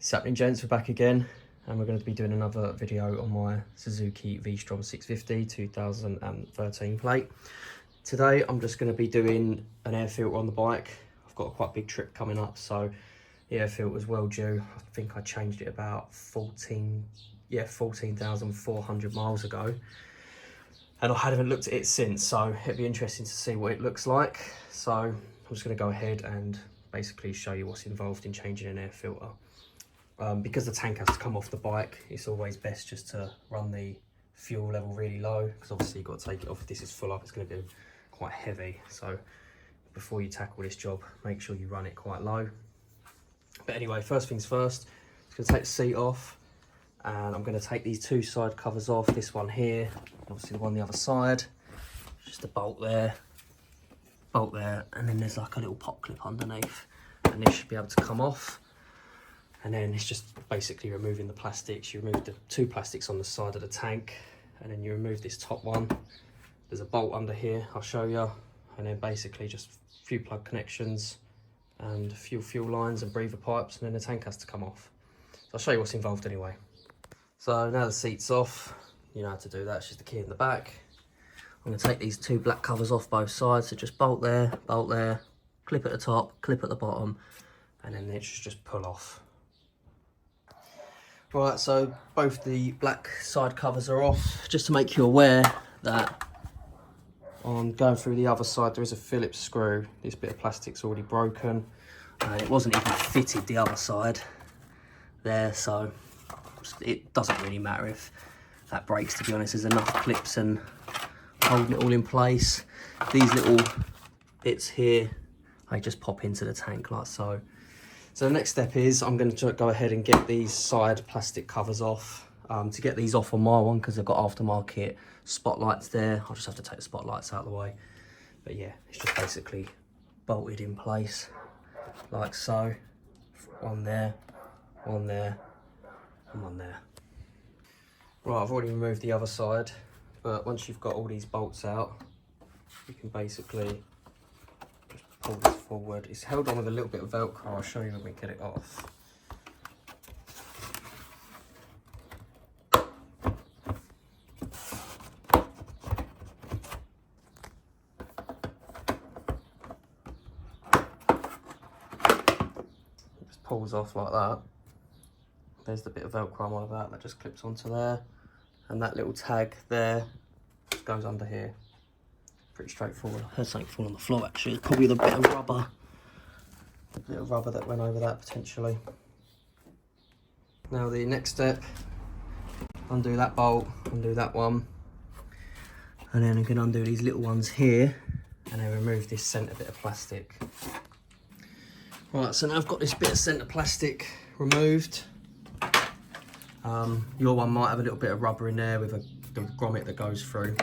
What's happening, gents? We're back again, and we're going to be doing another video on my Suzuki V-Strom 650 2013 plate. Today I'm just going to be doing an air filter on the bike. I've got a quite big trip coming up, so the air filter was well due. I think I changed it about 14,400 miles ago, and I haven't looked at it since, so it'd be interesting to see what it looks like. So I'm just going to go ahead and basically show you what's involved in changing an air filter. Because the tank has to come off the bike, it's always best just to run the fuel level really low, because obviously you've got to take it off. If this is full up, it's going to be quite heavy. So before you tackle this job, make sure you run it quite low. But anyway, first things first, I'm going to take the seat off, and I'm going to take these two side covers off. This one here, obviously the one on the other side. Just a bolt there, and then there's like a little pop clip underneath, and this should be able to come off. And then it's just basically removing the plastics. You remove the two plastics on the side of the tank, and then you remove this top one. There's a bolt under here, I'll show you. And then basically just a few plug connections and a few fuel lines and breather pipes, and then the tank has to come off. So I'll show you what's involved anyway. So now the seat's off, you know how to do that. It's just the key in the back. I'm gonna take these two black covers off both sides. So just bolt there, clip at the top, clip at the bottom, and then it should just pull off. Right, so both the black side covers are off. Just to make you aware that on going through the other side, there is a Phillips screw. This bit of plastic's already broken. It wasn't even fitted the other side there, so it doesn't really matter if that breaks, to be honest. There's enough clips and holding it all in place. These little bits here, they just pop into the tank like so. So the next step is I'm going to go ahead and get these side plastic covers off. To get these off on my one, because I've got aftermarket spotlights there, I'll just have to take the spotlights out of the way. But yeah, it's just basically bolted in place like so. One there, and one there. Right, I've already removed the other side, but once you've got all these bolts out, you can basically pull this forward. It's held on with a little bit of Velcro. I'll show you when we get it off. It just pulls off like that. There's the bit of Velcro I'm on about that just clips onto there, and that little tag there just goes under here. Pretty straightforward. I heard something fall on the floor actually. It's probably the bit of rubber. The bit of rubber that went over that potentially. Now the next step, undo that bolt, undo that one. And then I'm going to undo these little ones here, and then remove this centre bit of plastic. Right, so now I've got this bit of centre plastic removed. Your one might have a little bit of rubber in there with the grommet that goes through.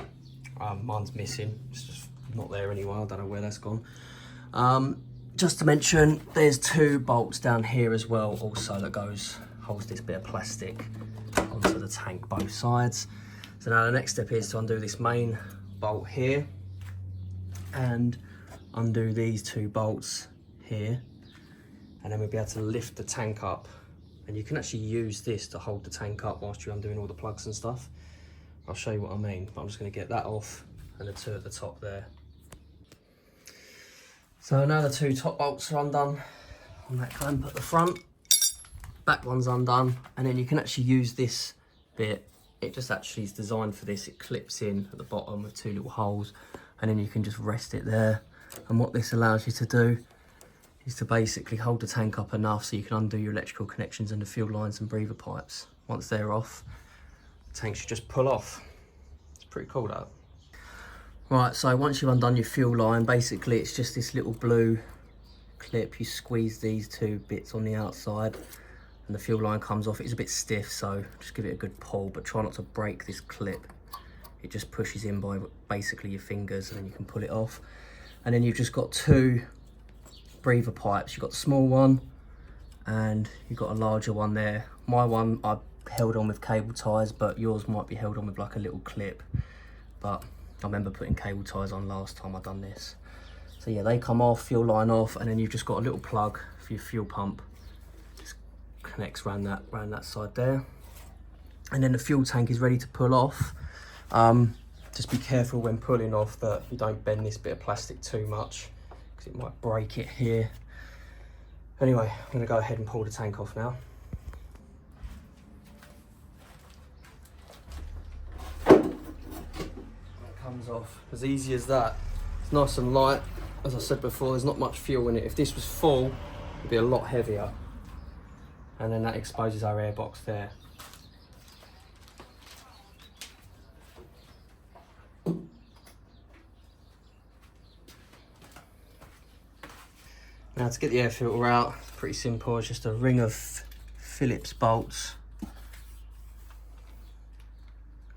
Mine's missing, it's just not there anymore. I don't know where that's gone. Just to mention, there's two bolts down here as well also that holds this bit of plastic onto the tank both sides. So now the next step is to undo this main bolt here and undo these two bolts here, and then we'll be able to lift the tank up. And you can actually use this to hold the tank up whilst you're undoing all the plugs and stuff. I'll show you what I mean, but I'm just going to get that off, and the two at the top there. So now the two top bolts are undone on that clamp at the front. Back one's undone, and then you can actually use this bit. It just actually is designed for this. It clips in at the bottom with two little holes, and then you can just rest it there. And what this allows you to do is to basically hold the tank up enough so you can undo your electrical connections and the fuel lines and breather pipes. Once they're off, the tank should just pull off. It's pretty cool, that. Right, so once you've undone your fuel line, basically it's just this little blue clip. You squeeze these two bits on the outside and the fuel line comes off. It's a bit stiff, so just give it a good pull, but try not to break this clip. It just pushes in by basically your fingers, and then you can pull it off. And then you've just got two breather pipes. You've got the small one and you've got a larger one there. My one I held on with cable ties, but yours might be held on with like a little clip. But I remember putting cable ties on last time I done this. So yeah, they come off, fuel line off, and then you've just got a little plug for your fuel pump. Just connects around that side there. And then the fuel tank is ready to pull off. Just be careful when pulling off that you don't bend this bit of plastic too much, because it might break it here. Anyway, I'm going to go ahead and pull the tank off now. Comes off as easy as that. It's nice and light. As I said before, there's not much fuel in it. If this was full, it'd be a lot heavier. And then that exposes our airbox there. Now to get the air filter out, it's pretty simple. It's just a ring of Phillips bolts.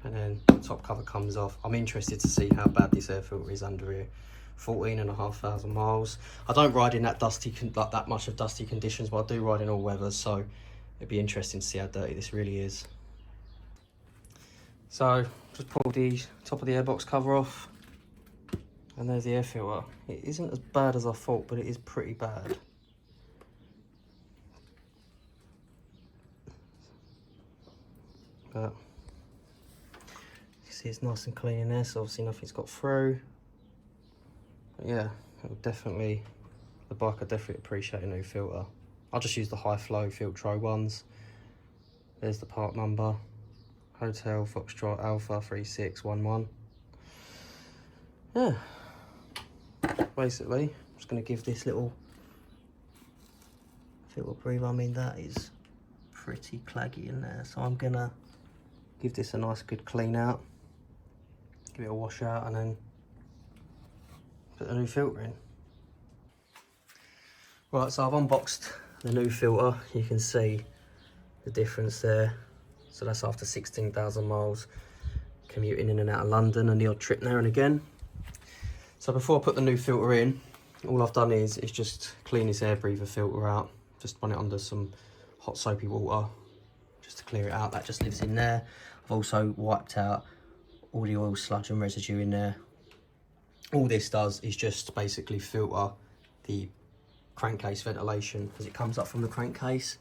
And then the top cover comes off. I'm interested to see how bad this air filter is under here. 14,500 miles. I don't ride in that that much of dusty conditions, but I do ride in all weathers, so it'd be interesting to see how dirty this really is. So just pull the top of the airbox cover off, and there's the air filter. It isn't as bad as I thought, but it is pretty bad. But see, it's nice and clean in there, so obviously nothing's got through. But yeah, it'll definitely, the bike will definitely appreciate a new filter. I'll just use the high flow Filtro ones. There's the part number, Hotel Foxtrot Alpha 3611. Yeah, basically, I'm just going to give this little filter breather. I mean, that is pretty claggy in there, so I'm going to give this a nice good clean out. Give it a wash out and then put the new filter in. Right, so I've unboxed the new filter. You can see the difference there. So that's after 16,000 miles commuting in and out of London and the odd trip there and again. So before I put the new filter in, all I've done is just clean this air breather filter out. Just run it under some hot soapy water just to clear it out. That just lives in there. I've also wiped out all the oil sludge and residue in there. All this does is just basically filter the crankcase ventilation as it comes up from the crankcase.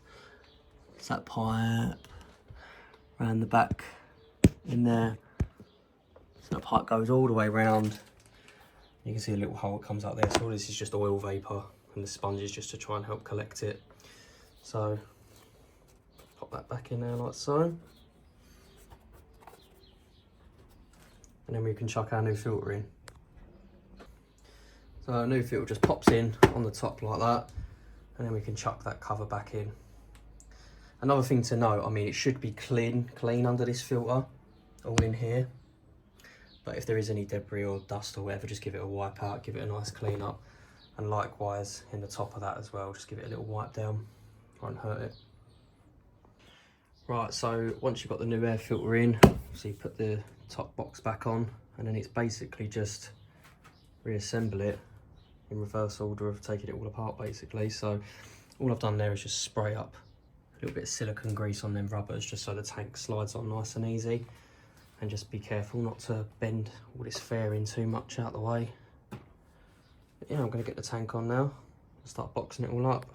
It's that pipe around the back in there. So that pipe goes all the way around. You can see a little hole that comes out there. So all this is just oil vapour, and the sponge is just to try and help collect it. So pop that back in there like so. And then we can chuck our new filter in. So our new filter just pops in on the top like that, and then we can chuck that cover back in. Another thing to note, I mean, it should be clean under this filter, all in here. But if there is any debris or dust or whatever, just give it a wipe out, give it a nice clean up. And likewise in the top of that as well, just give it a little wipe down, won't hurt it. Right, so once you've got the new air filter in, so you put the top box back on, and then it's basically just reassemble it in reverse order of taking it all apart basically. So all I've done there is just spray up a little bit of silicone grease on them rubbers just so the tank slides on nice and easy, and just be careful not to bend all this fairing too much out the way. But yeah, I'm going to get the tank on now and start boxing it all up.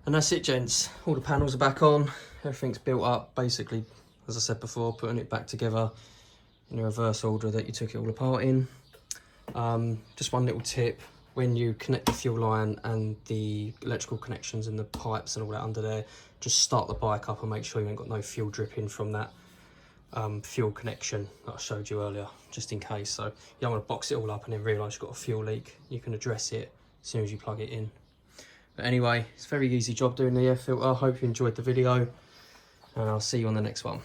And that's it, gents. All the panels are back on, everything's built up basically, as I said before, putting it back together in the reverse order that you took it all apart in. Just one little tip: when you connect the fuel line and the electrical connections and the pipes and all that under there, just start the bike up and make sure you ain't got no fuel dripping from that fuel connection that I showed you earlier, just in case. So you don't want to box it all up and then realise you've got a fuel leak. You can address it as soon as you plug it in. But anyway, it's a very easy job doing the air filter. I hope you enjoyed the video, and I'll see you on the next one.